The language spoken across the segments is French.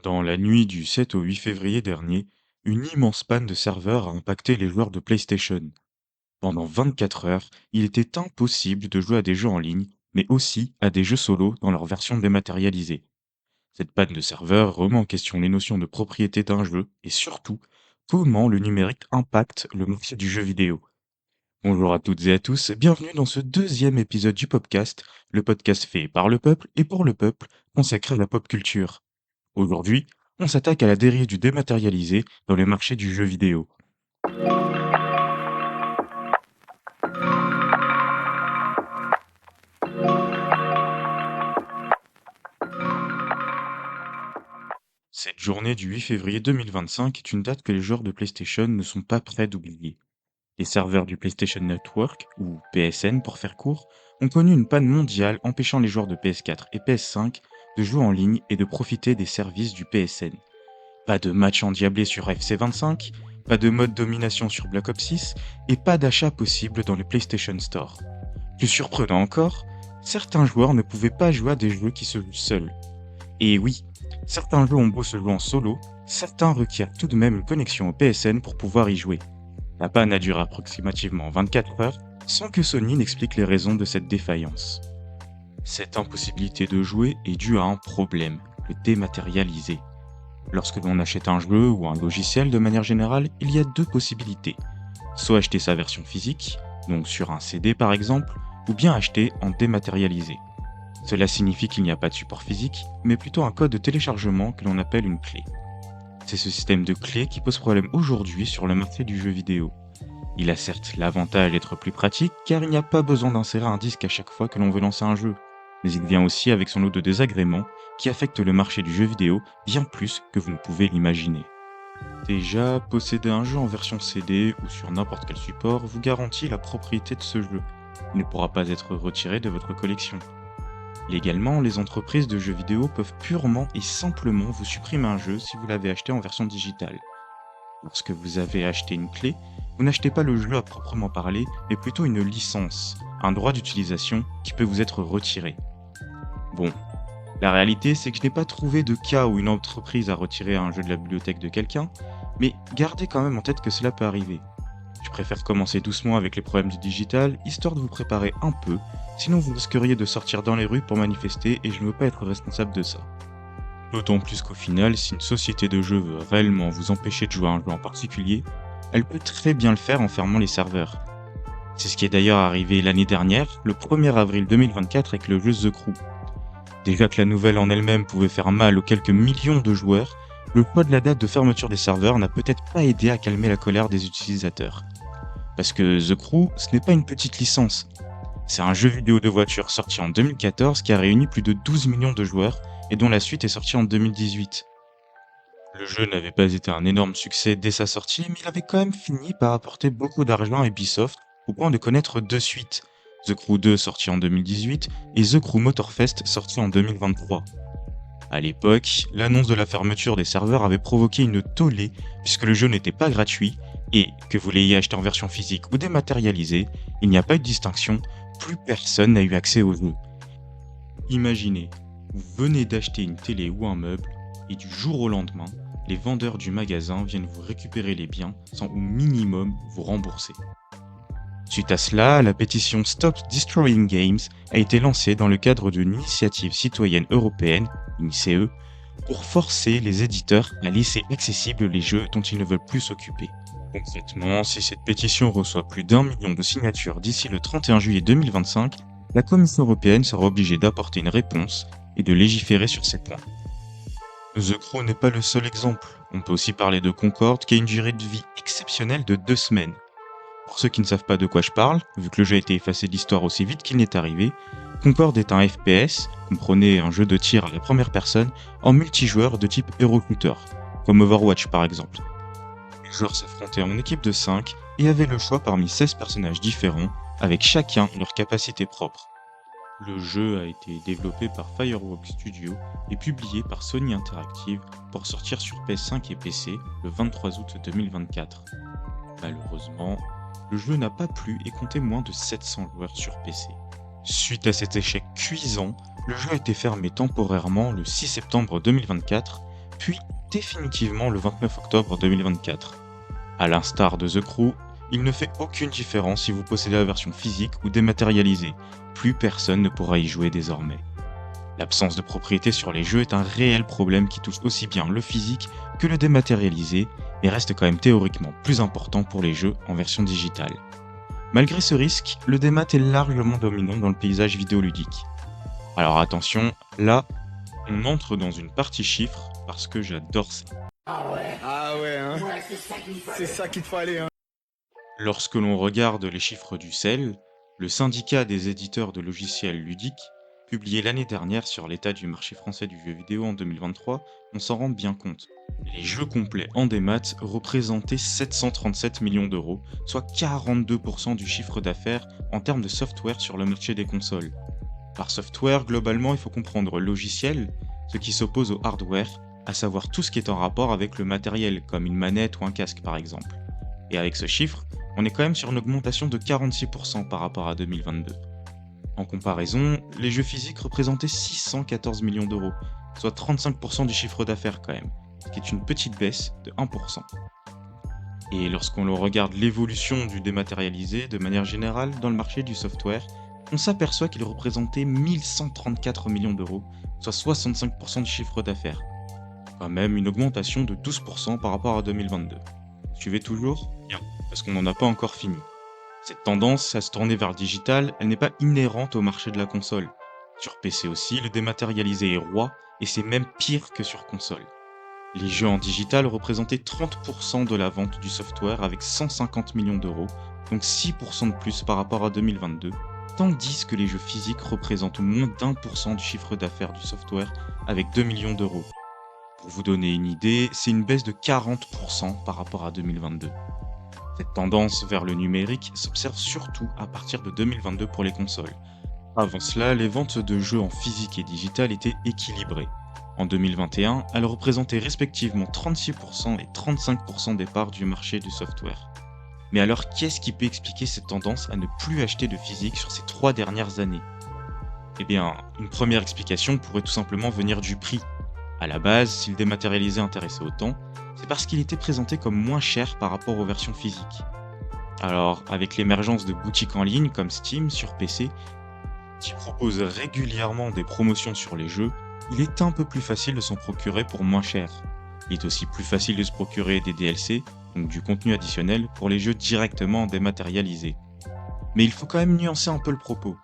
Dans la nuit du 7 au 8 février dernier, une immense panne de serveur a impacté les joueurs de PlayStation. Pendant 24 heures, il était impossible de jouer à des jeux en ligne, mais aussi à des jeux solo dans leur version dématérialisée. Cette panne de serveur remet en question les notions de propriété d'un jeu et surtout comment le numérique impacte le marché du jeu vidéo. Bonjour à toutes et à tous, bienvenue dans ce deuxième épisode du podcast, le podcast fait par le peuple et pour le peuple, consacré à la pop culture. Aujourd'hui, on s'attaque à la dérive du dématérialisé dans le marché du jeu vidéo. 'Cette journée du 8 février 2025 est une date que les joueurs de PlayStation ne sont pas prêts d'oublier. Les serveurs du PlayStation Network, ou PSN pour faire court, ont connu une panne mondiale empêchant les joueurs de PS4 et PS5 de jouer en ligne et de profiter des services du PSN. Pas de match endiablé sur FC25, pas de mode domination sur Black Ops 6 et pas d'achat possible dans le PlayStation Store. Plus surprenant encore, certains joueurs ne pouvaient pas jouer à des jeux qui se jouent seuls. Et oui, certains jeux ont beau se jouer en solo, certains requièrent tout de même une connexion au PSN pour pouvoir y jouer. La panne a duré approximativement 24 heures sans que Sony n'explique les raisons de cette défaillance. Cette impossibilité de jouer est due à un problème, le dématérialisé. Lorsque l'on achète un jeu ou un logiciel de manière générale, il y a deux possibilités. Soit acheter sa version physique, donc sur un CD par exemple, ou bien acheter en dématérialisé. Cela signifie qu'il n'y a pas de support physique, mais plutôt un code de téléchargement que l'on appelle une clé. C'est ce système de clé qui pose problème aujourd'hui sur le marché du jeu vidéo. Il a certes l'avantage d'être plus pratique car il n'y a pas besoin d'insérer un disque à chaque fois que l'on veut lancer un jeu, mais il vient aussi avec son lot de désagréments qui affectent le marché du jeu vidéo bien plus que vous ne pouvez l'imaginer. Déjà, posséder un jeu en version CD ou sur n'importe quel support vous garantit la propriété de ce jeu. Il ne pourra pas être retiré de votre collection. Légalement, les entreprises de jeux vidéo peuvent purement et simplement vous supprimer un jeu si vous l'avez acheté en version digitale. Lorsque vous avez acheté une clé, vous n'achetez pas le jeu à proprement parler, mais plutôt une licence, un droit d'utilisation qui peut vous être retiré. Bon, la réalité c'est que je n'ai pas trouvé de cas où une entreprise a retiré un jeu de la bibliothèque de quelqu'un, mais gardez quand même en tête que cela peut arriver. Je préfère commencer doucement avec les problèmes du digital, histoire de vous préparer un peu, sinon vous risqueriez de sortir dans les rues pour manifester et je ne veux pas être responsable de ça. D'autant plus qu'au final, si une société de jeux veut réellement vous empêcher de jouer à un jeu en particulier, elle peut très bien le faire en fermant les serveurs. C'est ce qui est d'ailleurs arrivé l'année dernière, le 1er avril 2024 avec le jeu The Crew. Déjà que la nouvelle en elle-même pouvait faire mal aux quelques millions de joueurs, le poids de la date de fermeture des serveurs n'a peut-être pas aidé à calmer la colère des utilisateurs. Parce que The Crew, ce n'est pas une petite licence. C'est un jeu vidéo de voiture sorti en 2014 qui a réuni plus de 12 millions de joueurs et dont la suite est sortie en 2018. Le jeu n'avait pas été un énorme succès dès sa sortie, mais il avait quand même fini par apporter beaucoup d'argent à Ubisoft au point de connaître deux suites. The Crew 2 sorti en 2018 et The Crew Motorfest sorti en 2023. À l'époque, l'annonce de la fermeture des serveurs avait provoqué une tollée puisque le jeu n'était pas gratuit et, que vous l'ayez acheté en version physique ou dématérialisée, il n'y a pas eu de distinction, plus personne n'a eu accès au jeu. Imaginez, vous venez d'acheter une télé ou un meuble et du jour au lendemain, les vendeurs du magasin viennent vous récupérer les biens sans au minimum vous rembourser. Suite à cela, la pétition Stop Destroying Games a été lancée dans le cadre d'une initiative citoyenne européenne, une ICE, pour forcer les éditeurs à laisser accessibles les jeux dont ils ne veulent plus s'occuper. Concrètement, si cette pétition reçoit plus d'1 million de signatures d'ici le 31 juillet 2025, la Commission européenne sera obligée d'apporter une réponse et de légiférer sur ces points. The Crow n'est pas le seul exemple. On peut aussi parler de Concorde qui a une durée de vie exceptionnelle de 2 semaines. Pour ceux qui ne savent pas de quoi je parle, vu que le jeu a été effacé de l'histoire aussi vite qu'il n'est arrivé, Concorde est un FPS, comprenez un jeu de tir à la première personne, en multijoueur de type Hero Shooter, comme Overwatch par exemple. Les joueurs s'affrontaient en équipe de 5 et avaient le choix parmi 16 personnages différents, avec chacun leur capacité propre. Le jeu a été développé par Firewalk Studio et publié par Sony Interactive pour sortir sur PS5 et PC le 23 août 2024. Malheureusement, le jeu n'a pas plu et comptait moins de 700 joueurs sur PC. Suite à cet échec cuisant, le jeu a été fermé temporairement le 6 septembre 2024, puis définitivement le 29 octobre 2024. À l'instar de The Crew, il ne fait aucune différence si vous possédez la version physique ou dématérialisée. Plus personne ne pourra y jouer désormais. L'absence de propriété sur les jeux est un réel problème qui touche aussi bien le physique que le dématérialisé, mais reste quand même théoriquement plus important pour les jeux en version digitale. Malgré ce risque, le démat est largement dominant dans le paysage vidéoludique. Alors attention, là, on entre dans une partie chiffres parce que j'adore ça. Ah ouais, hein. C'est ça qu'il te fallait, hein. Lorsque l'on regarde les chiffres du CEL, le syndicat des éditeurs de logiciels ludiques, publié l'année dernière sur l'état du marché français du jeu vidéo en 2023, on s'en rend bien compte. Les jeux complets en démat représentaient 737 millions d'euros, soit 42% du chiffre d'affaires en termes de software sur le marché des consoles. Par software, globalement, il faut comprendre logiciel, ce qui s'oppose au hardware, à savoir tout ce qui est en rapport avec le matériel, comme une manette ou un casque par exemple. Et avec ce chiffre, on est quand même sur une augmentation de 46% par rapport à 2022. En comparaison, les jeux physiques représentaient 614 millions d'euros, soit 35% du chiffre d'affaires quand même, ce qui est une petite baisse de 1%. Et lorsqu'on regarde l'évolution du dématérialisé de manière générale dans le marché du software, on s'aperçoit qu'il représentait 1134 millions d'euros, soit 65% du chiffre d'affaires. Quand même une augmentation de 12% par rapport à 2022. Vous suivez toujours? Bien, parce qu'on n'en a pas encore fini. Cette tendance à se tourner vers le digital, elle n'est pas inhérente au marché de la console. Sur PC aussi, le dématérialisé est roi, et c'est même pire que sur console. Les jeux en digital représentaient 30% de la vente du software avec 150 millions d'euros, donc 6% de plus par rapport à 2022, tandis que les jeux physiques représentent moins d'1% du chiffre d'affaires du software avec 2 millions d'euros. Pour vous donner une idée, c'est une baisse de 40% par rapport à 2022. Cette tendance vers le numérique s'observe surtout à partir de 2022 pour les consoles. Avant cela, les ventes de jeux en physique et digital étaient équilibrées. En 2021, elles représentaient respectivement 36% et 35% des parts du marché du software. Mais alors, qu'est-ce qui peut expliquer cette tendance à ne plus acheter de physique sur ces 3 dernières années? Eh bien, une première explication pourrait tout simplement venir du prix. À la base, si le dématérialisé intéressait autant, c'est parce qu'il était présenté comme moins cher par rapport aux versions physiques. Alors, avec l'émergence de boutiques en ligne comme Steam sur PC, qui proposent régulièrement des promotions sur les jeux, il est un peu plus facile de s'en procurer pour moins cher. Il est aussi plus facile de se procurer des DLC, donc du contenu additionnel, pour les jeux directement dématérialisés. Mais il faut quand même nuancer un peu le propos.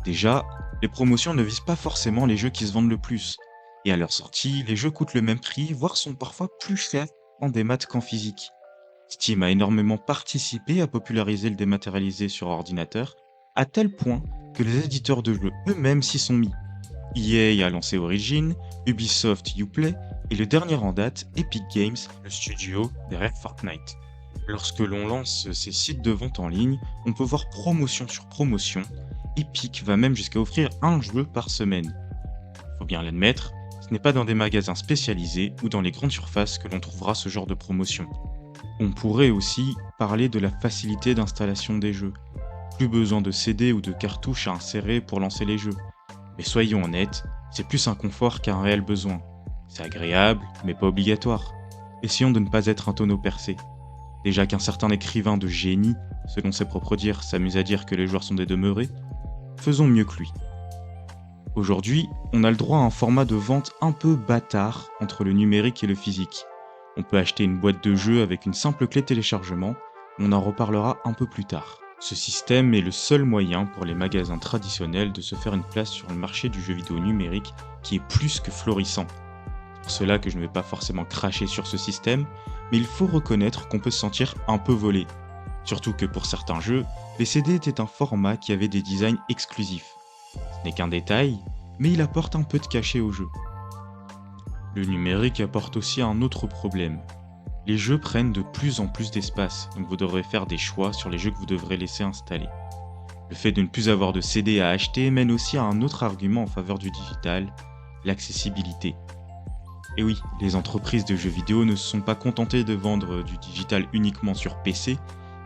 Déjà, les promotions ne visent pas forcément les jeux qui se vendent le plus. Et à leur sortie, les jeux coûtent le même prix, voire sont parfois plus chers en démat qu'en physique. Steam a énormément participé à populariser le dématérialisé sur ordinateur, à tel point que les éditeurs de jeux eux-mêmes s'y sont mis. EA a lancé Origin, Ubisoft Uplay, et le dernier en date, Epic Games, le studio derrière Fortnite. Lorsque l'on lance ces sites de vente en ligne, on peut voir promotion sur promotion. Epic va même jusqu'à offrir un jeu par semaine. Faut bien l'admettre, ce n'est pas dans des magasins spécialisés ou dans les grandes surfaces que l'on trouvera ce genre de promotion. On pourrait aussi parler de la facilité d'installation des jeux. Plus besoin de CD ou de cartouches à insérer pour lancer les jeux. Mais soyons honnêtes, c'est plus un confort qu'un réel besoin. C'est agréable, mais pas obligatoire. Essayons de ne pas être un tonneau percé. Déjà qu'un certain écrivain de génie, selon ses propres dires, s'amuse à dire que les joueurs sont des demeurés, faisons mieux que lui. Aujourd'hui, on a le droit à un format de vente un peu bâtard entre le numérique et le physique. On peut acheter une boîte de jeux avec une simple clé téléchargement, on en reparlera un peu plus tard. Ce système est le seul moyen pour les magasins traditionnels de se faire une place sur le marché du jeu vidéo numérique qui est plus que florissant. C'est pour cela que je ne vais pas forcément cracher sur ce système, mais il faut reconnaître qu'on peut se sentir un peu volé. Surtout que pour certains jeux, les CD étaient un format qui avait des designs exclusifs. Ce n'est qu'un détail, mais il apporte un peu de cachet au jeu. Le numérique apporte aussi un autre problème. Les jeux prennent de plus en plus d'espace, donc vous devrez faire des choix sur les jeux que vous devrez laisser installer. Le fait de ne plus avoir de CD à acheter mène aussi à un autre argument en faveur du digital, l'accessibilité. Et oui, les entreprises de jeux vidéo ne se sont pas contentées de vendre du digital uniquement sur PC,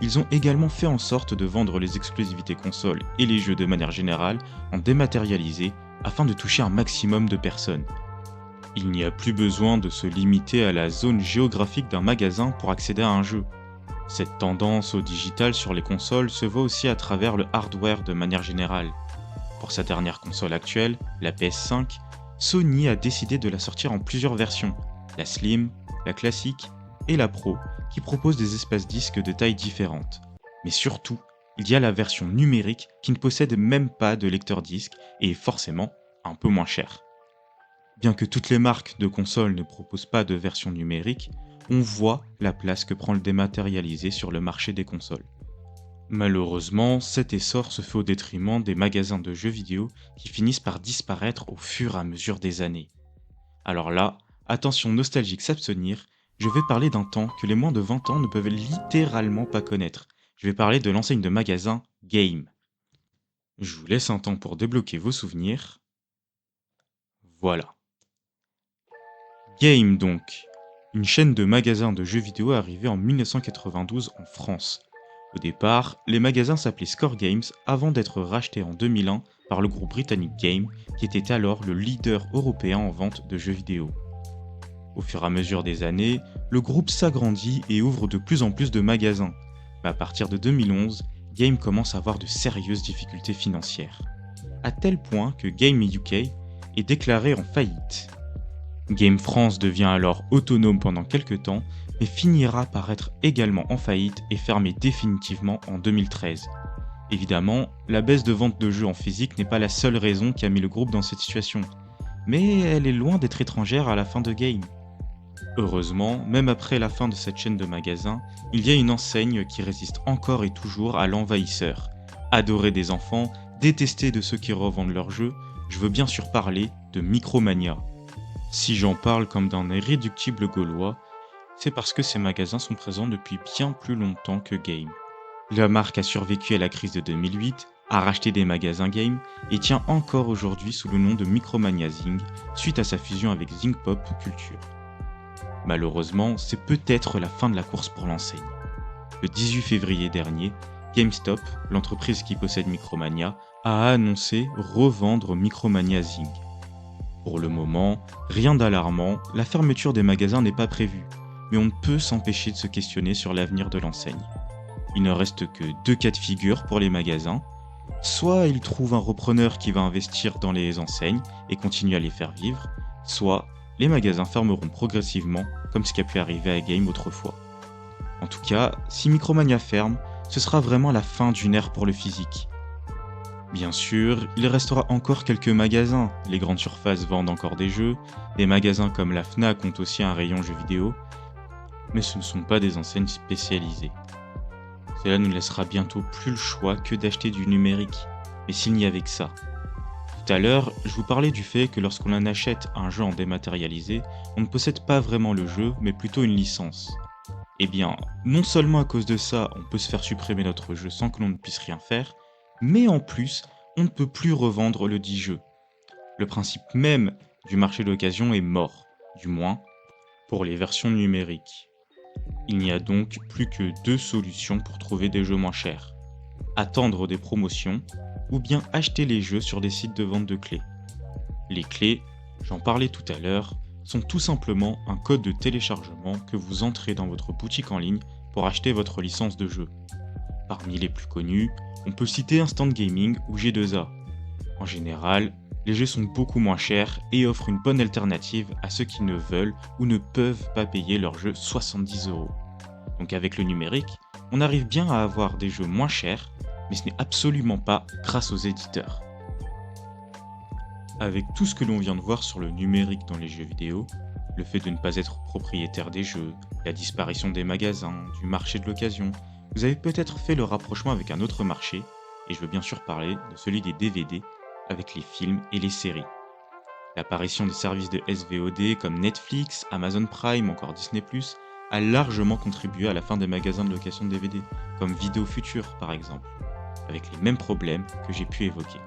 ils ont également fait en sorte de vendre les exclusivités consoles et les jeux de manière générale en dématérialisé afin de toucher un maximum de personnes. Il n'y a plus besoin de se limiter à la zone géographique d'un magasin pour accéder à un jeu. Cette tendance au digital sur les consoles se voit aussi à travers le hardware de manière générale. Pour sa dernière console actuelle, la PS5, Sony a décidé de la sortir en plusieurs versions, la Slim, la Classique et la Pro, qui proposent des espaces disques de tailles différentes. Mais surtout, il y a la version numérique qui ne possède même pas de lecteur disque et est forcément un peu moins chère. Bien que toutes les marques de consoles ne proposent pas de version numérique, on voit la place que prend le dématérialisé sur le marché des consoles. Malheureusement, cet essor se fait au détriment des magasins de jeux vidéo qui finissent par disparaître au fur et à mesure des années. Alors là, attention nostalgique s'abstenir, je vais parler d'un temps que les moins de 20 ans ne peuvent littéralement pas connaître. Je vais parler de l'enseigne de magasin Game. Je vous laisse un temps pour débloquer vos souvenirs. Voilà. Game donc, une chaîne de magasins de jeux vidéo arrivée en 1992 en France. Au départ, les magasins s'appelaient Score Games avant d'être rachetés en 2001 par le groupe britannique Game, qui était alors le leader européen en vente de jeux vidéo. Au fur et à mesure des années, le groupe s'agrandit et ouvre de plus en plus de magasins. Mais à partir de 2011, Game commence à avoir de sérieuses difficultés financières. À tel point que Game UK est déclaré en faillite. Game France devient alors autonome pendant quelques temps, mais finira par être également en faillite et fermé définitivement en 2013. Évidemment, la baisse de vente de jeux en physique n'est pas la seule raison qui a mis le groupe dans cette situation, mais elle est loin d'être étrangère à la fin de Game. Heureusement, même après la fin de cette chaîne de magasins, il y a une enseigne qui résiste encore et toujours à l'envahisseur. Adorée des enfants, détestée de ceux qui revendent leurs jeux, je veux bien sûr parler de Micromania. Si j'en parle comme d'un irréductible gaulois, c'est parce que ces magasins sont présents depuis bien plus longtemps que Game. La marque a survécu à la crise de 2008, a racheté des magasins Game et tient encore aujourd'hui sous le nom de Micromania Zing suite à sa fusion avec Zing Pop Culture. Malheureusement, c'est peut-être la fin de la course pour l'enseigne. Le 18 février dernier, GameStop, l'entreprise qui possède Micromania, a annoncé revendre Micromania Zing. Pour le moment, rien d'alarmant, la fermeture des magasins n'est pas prévue, mais on ne peut s'empêcher de se questionner sur l'avenir de l'enseigne. Il ne reste que deux cas de figure pour les magasins. Soit ils trouvent un repreneur qui va investir dans les enseignes et continuer à les faire vivre, soit les magasins fermeront progressivement comme ce qui a pu arriver à Game autrefois. En tout cas, si Micromania ferme, ce sera vraiment la fin d'une ère pour le physique. Bien sûr, il restera encore quelques magasins, les grandes surfaces vendent encore des jeux, des magasins comme la Fnac ont aussi un rayon jeux vidéo, mais ce ne sont pas des enseignes spécialisées. Cela nous laissera bientôt plus le choix que d'acheter du numérique, mais s'il n'y avait que ça. Tout à l'heure, je vous parlais du fait que lorsqu'on en achète un jeu en dématérialisé, on ne possède pas vraiment le jeu, mais plutôt une licence. Eh bien, non seulement à cause de ça, on peut se faire supprimer notre jeu sans que l'on ne puisse rien faire, mais en plus, on ne peut plus revendre le dit jeu. Le principe même du marché d'occasion est mort, du moins pour les versions numériques. Il n'y a donc plus que deux solutions pour trouver des jeux moins chers. Attendre des promotions, ou bien acheter les jeux sur des sites de vente de clés. Les clés, j'en parlais tout à l'heure, sont tout simplement un code de téléchargement que vous entrez dans votre boutique en ligne pour acheter votre licence de jeu. Parmi les plus connus, on peut citer Instant Gaming ou G2A. En général, les jeux sont beaucoup moins chers et offrent une bonne alternative à ceux qui ne veulent ou ne peuvent pas payer leur jeu 70€. Donc avec le numérique, on arrive bien à avoir des jeux moins chers, mais ce n'est absolument pas grâce aux éditeurs. Avec tout ce que l'on vient de voir sur le numérique dans les jeux vidéo, le fait de ne pas être propriétaire des jeux, la disparition des magasins, du marché de l'occasion, vous avez peut-être fait le rapprochement avec un autre marché, et je veux bien sûr parler de celui des DVD avec les films et les séries. L'apparition des services de SVOD comme Netflix, Amazon Prime, encore Disney+, a largement contribué à la fin des magasins de location de DVD, comme Vidéo Future par exemple, avec les mêmes problèmes que j'ai pu évoquer.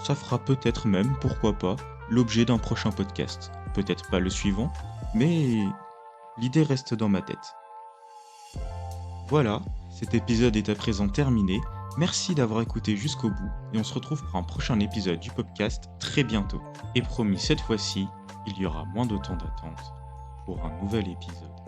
Ça fera peut-être même, pourquoi pas, l'objet d'un prochain podcast. Peut-être pas le suivant, mais l'idée reste dans ma tête. Voilà, cet épisode est à présent terminé. Merci d'avoir écouté jusqu'au bout et on se retrouve pour un prochain épisode du podcast très bientôt. Et promis, cette fois-ci, il y aura moins de temps d'attente pour un nouvel épisode.